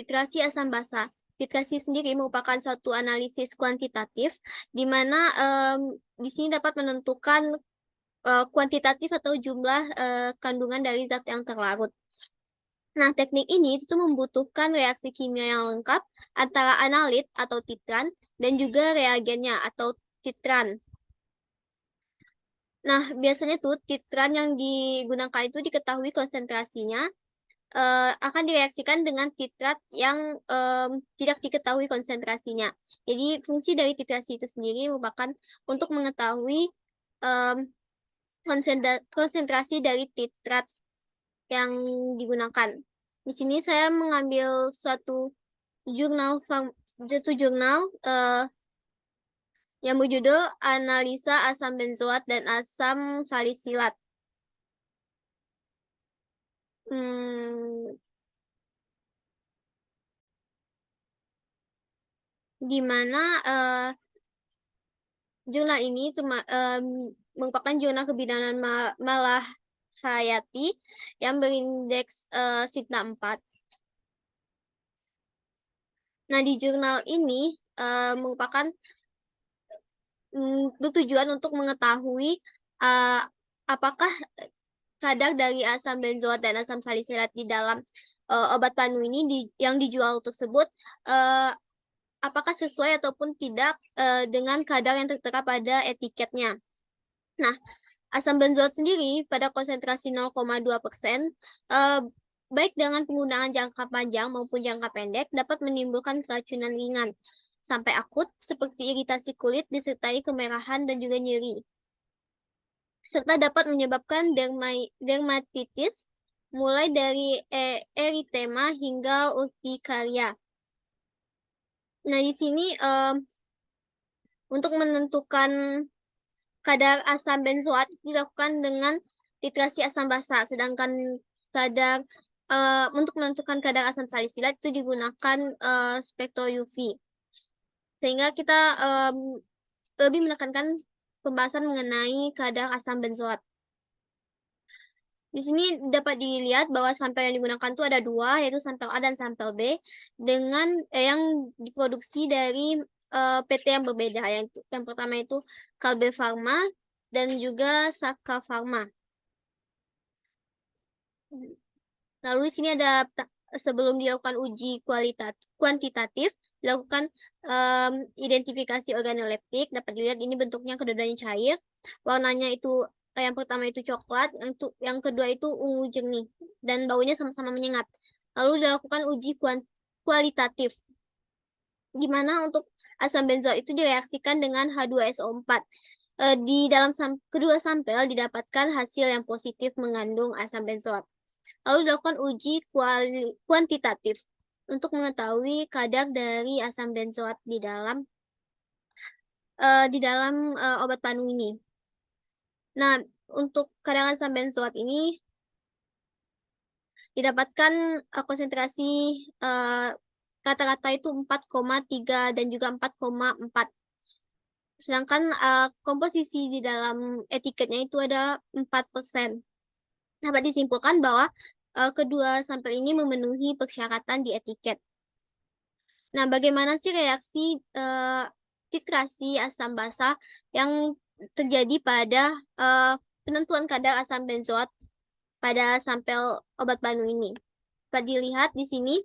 Titrasi asam basa. Titrasi sendiri merupakan suatu analisis kuantitatif di mana di sini dapat menentukan kuantitatif atau jumlah kandungan dari zat yang terlarut. Nah, teknik ini itu membutuhkan reaksi kimia yang lengkap antara analit atau titran dan juga reagennya atau titran. Nah, biasanya tuh titran yang digunakan itu diketahui konsentrasinya akan direaksikan dengan titrat yang tidak diketahui konsentrasinya. Jadi fungsi dari titrasi itu sendiri merupakan untuk mengetahui konsentrasi dari titrat yang digunakan. Di sini saya mengambil suatu jurnal yang berjudul Analisa Asam Benzoat dan Asam Salisilat. Di mana jurnal ini merupakan jurnal kebidanan Malahayati yang berindeks Sigma 4. Nah, di jurnal ini merupakan bertujuan untuk mengetahui apakah kadar dari asam benzoat dan asam salisilat di dalam obat panu ini yang dijual tersebut apakah sesuai ataupun tidak dengan kadar yang tertera pada etiketnya. Nah, asam benzoat sendiri pada konsentrasi 0,2%, baik dengan penggunaan jangka panjang maupun jangka pendek, dapat menimbulkan keracunan ringan sampai akut seperti iritasi kulit disertai kemerahan dan juga nyeri. Serta dapat menyebabkan dermatitis mulai dari eritema hingga urtikaria. Nah, di sini untuk menentukan kadar asam benzoat dilakukan dengan titrasi asam basa, sedangkan kadar untuk menentukan kadar asam salisilat itu digunakan spektro UV. Sehingga kita lebih menekankan pembahasan mengenai kadar asam benzoat. Di sini dapat dilihat bahwa sampel yang digunakan itu ada dua, yaitu sampel A dan sampel B, dengan yang diproduksi dari PT yang berbeda. Yang pertama itu Kalbe Pharma dan juga Saka Pharma. Lalu di sini ada sebelum dilakukan uji kuantitatif, dilakukan identifikasi organoleptik. Dapat dilihat ini bentuknya keduanya cair, warnanya itu yang pertama itu coklat, yang kedua itu ungu jernih, dan baunya sama-sama menyengat. Lalu dilakukan uji kualitatif, di mana untuk asam benzoat itu direaksikan dengan H2SO4. Di dalam kedua sampel didapatkan hasil yang positif mengandung asam benzoat. Lalu dilakukan uji kuantitatif untuk mengetahui kadar dari asam benzoat di dalam obat panu ini. Nah, untuk kadar asam benzoat ini didapatkan konsentrasi rata-rata itu 4,3 dan juga 4,4. Sedangkan komposisi di dalam etiketnya itu ada 4%. Dapat disimpulkan bahwa kedua sampel ini memenuhi persyaratan di etiket. Nah, bagaimana sih reaksi titrasi asam basa yang terjadi pada penentuan kadar asam benzoat pada sampel obat panu ini? Dapat dilihat di sini.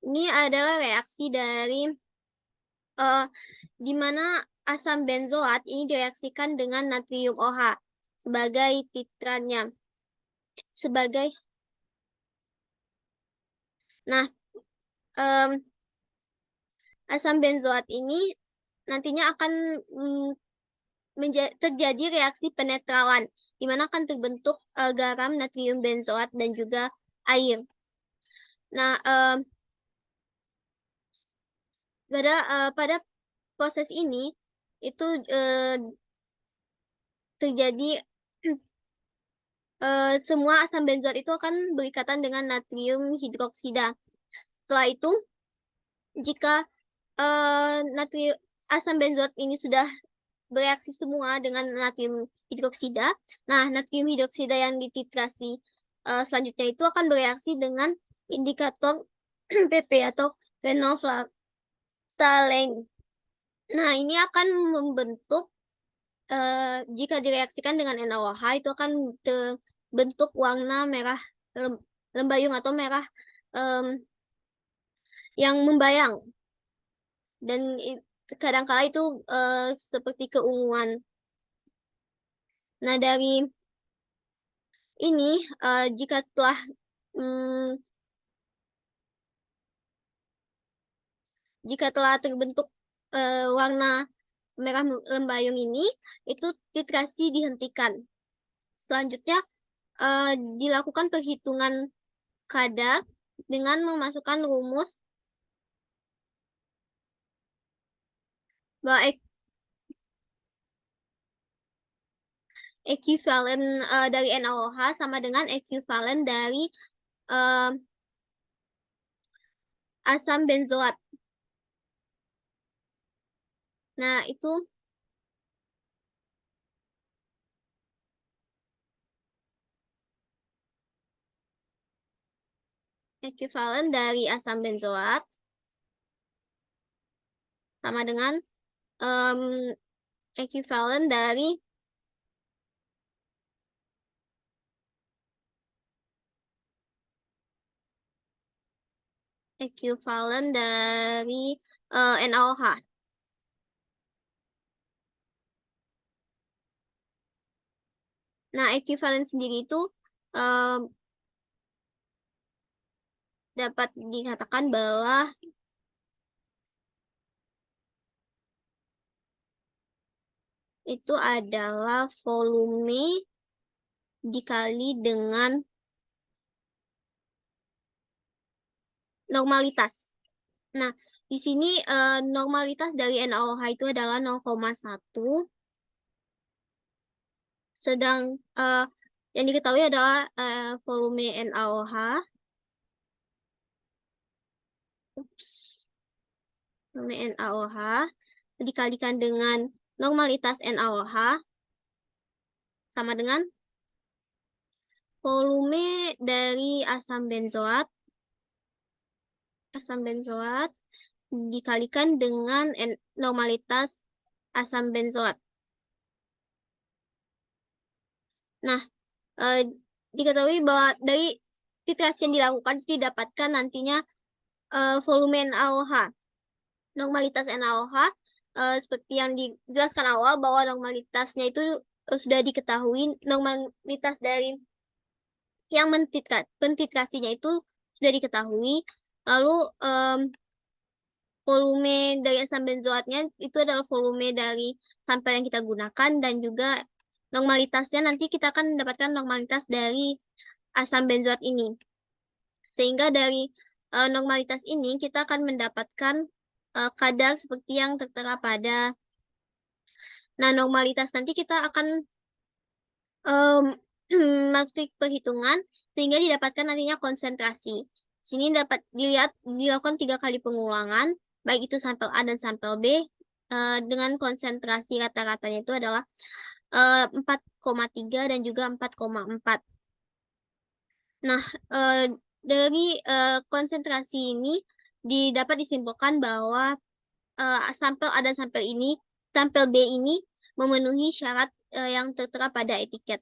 Ini adalah reaksi dari di mana asam benzoat ini direaksikan dengan natrium OH sebagai titrannya. Nah, asam benzoat ini nantinya akan terjadi reaksi penetralan, di mana akan terbentuk garam natrium benzoat dan juga air. Nah, pada proses ini itu terjadi semua asam benzoat itu akan berikatan dengan natrium hidroksida. Setelah itu, jika asam benzoat ini sudah bereaksi semua dengan natrium hidroksida. Nah, natrium hidroksida yang dititrasi selanjutnya itu akan bereaksi dengan indikator PP atau phenolphthalein. Nah, ini akan membentuk jika direaksikan dengan NaOH itu akan terbentuk warna merah lembayung atau merah yang membayang, dan kadangkala itu seperti keunguan. Nah, dari ini jika telah terbentuk warna merah lembayung ini, itu titrasi dihentikan. Selanjutnya dilakukan perhitungan kadar dengan memasukkan rumus bahwa ekuivalen dari NaOH sama dengan ekuivalen dari asam benzoat. Nah, itu ekuivalen dari asam benzoat sama dengan ekuivalen dari NaOH. Nah, ekuivalen sendiri itu dapat dikatakan bahwa itu adalah volume dikali dengan normalitas. Nah, di sini normalitas dari NaOH itu adalah 0,1. Sedang yang diketahui adalah volume NaOH. Volume NaOH dikalikan dengan normalitas NaOH sama dengan volume dari asam benzoat dikalikan dengan normalitas asam benzoat. Nah, diketahui bahwa dari titrasi yang dilakukan didapatkan nantinya volume NaOH. Normalitas NaOH seperti yang dijelaskan awal bahwa normalitasnya itu sudah diketahui. Normalitas dari yang pentitrasinya itu sudah diketahui. Lalu volume dari asam benzoatnya itu adalah volume dari sampel yang kita gunakan, dan juga normalitasnya nanti kita akan mendapatkan normalitas dari asam benzoat ini. Sehingga dari normalitas ini kita akan mendapatkan kadar seperti yang tertera pada. Nah, normalitas nanti kita akan masuk perhitungan sehingga didapatkan nantinya konsentrasi. Sini dapat dilihat dilakukan 3 kali pengulangan, baik itu sampel A dan sampel B, dengan konsentrasi rata-ratanya itu adalah 4,3 dan juga 4,4. Nah, dari konsentrasi ini dapat disimpulkan bahwa sampel A dan sampel B ini memenuhi syarat yang tertera pada etiket.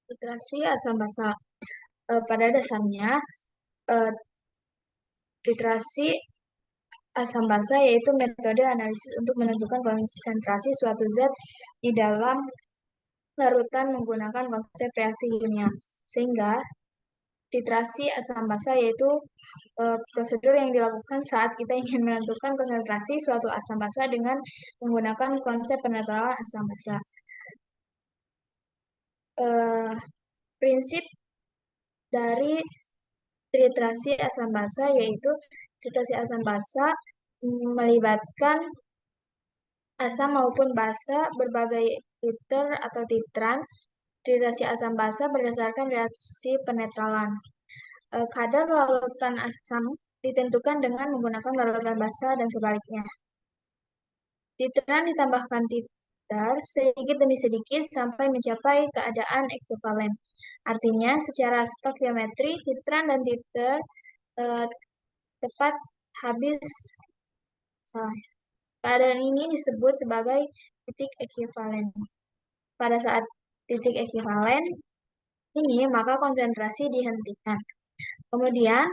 Titrasi asam basa. Pada dasarnya, titrasi asam basa yaitu metode analisis untuk menentukan konsentrasi suatu zat di dalam larutan menggunakan konsep reaksi kimia. Sehingga titrasi asam basa yaitu prosedur yang dilakukan saat kita ingin menentukan konsentrasi suatu asam basa dengan menggunakan konsep penetralan asam basa. Prinsip dari titrasi asam basa, yaitu titrasi asam basa melibatkan asam maupun basa berbagai titer atau titran. Titrasi asam basa berdasarkan reaksi penetralan. Kadar larutan asam ditentukan dengan menggunakan larutan basa dan sebaliknya. Titran ditambahkan titer sedikit demi sedikit sampai mencapai keadaan ekuivalen. Artinya, secara stok-geometri, titran dan titer tepat habis. Salah. Keadaan ini disebut sebagai titik ekuivalen. Pada saat titik ekuivalen ini, maka konsentrasi dihentikan. Kemudian,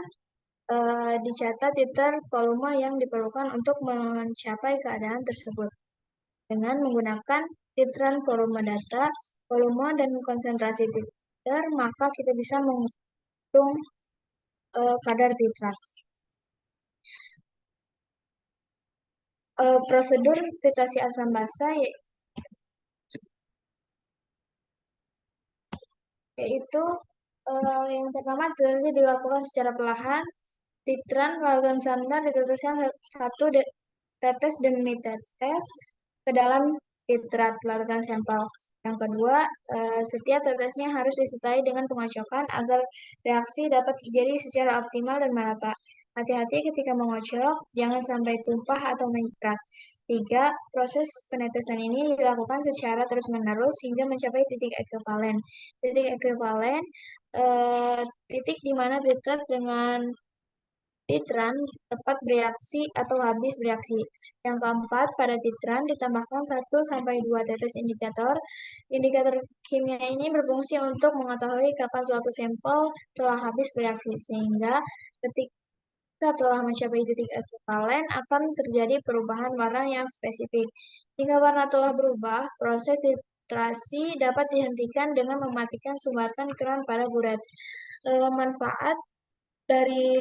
dicatat titer volume yang diperlukan untuk mencapai keadaan tersebut. Dengan menggunakan titran volume data, volume dan konsentrasi titer, maka kita bisa menghitung kadar titrat. Prosedur titrasi asam basa yaitu yang pertama titrasi dilakukan secara perlahan. Titran larutan standar diteteskan satu tetes demi tetes ke dalam titrat larutan sampel. Yang kedua, setiap tetesnya harus disertai dengan pengocokan agar reaksi dapat terjadi secara optimal dan merata. Hati-hati ketika mengocok, jangan sampai tumpah atau menyiprat. Tiga, proses penetesan ini dilakukan secara terus-menerus hingga mencapai titik ekuivalen. Titik ekuivalen, titik di mana titrat dengan titran tepat bereaksi atau habis bereaksi. Yang keempat, pada titran ditambahkan 1-2 tetes indikator. Indikator kimia ini berfungsi untuk mengetahui kapan suatu sampel telah habis bereaksi, sehingga ketika telah mencapai titik ekuivalen akan terjadi perubahan warna yang spesifik. Jika warna telah berubah, proses titrasi dapat dihentikan dengan mematikan sumbatan keran pada buret. Manfaat dari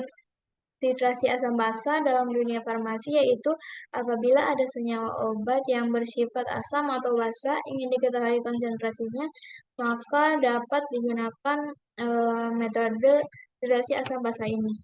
titrasi asam basa dalam dunia farmasi yaitu apabila ada senyawa obat yang bersifat asam atau basa ingin diketahui konsentrasinya, maka dapat digunakan metode titrasi asam basa ini.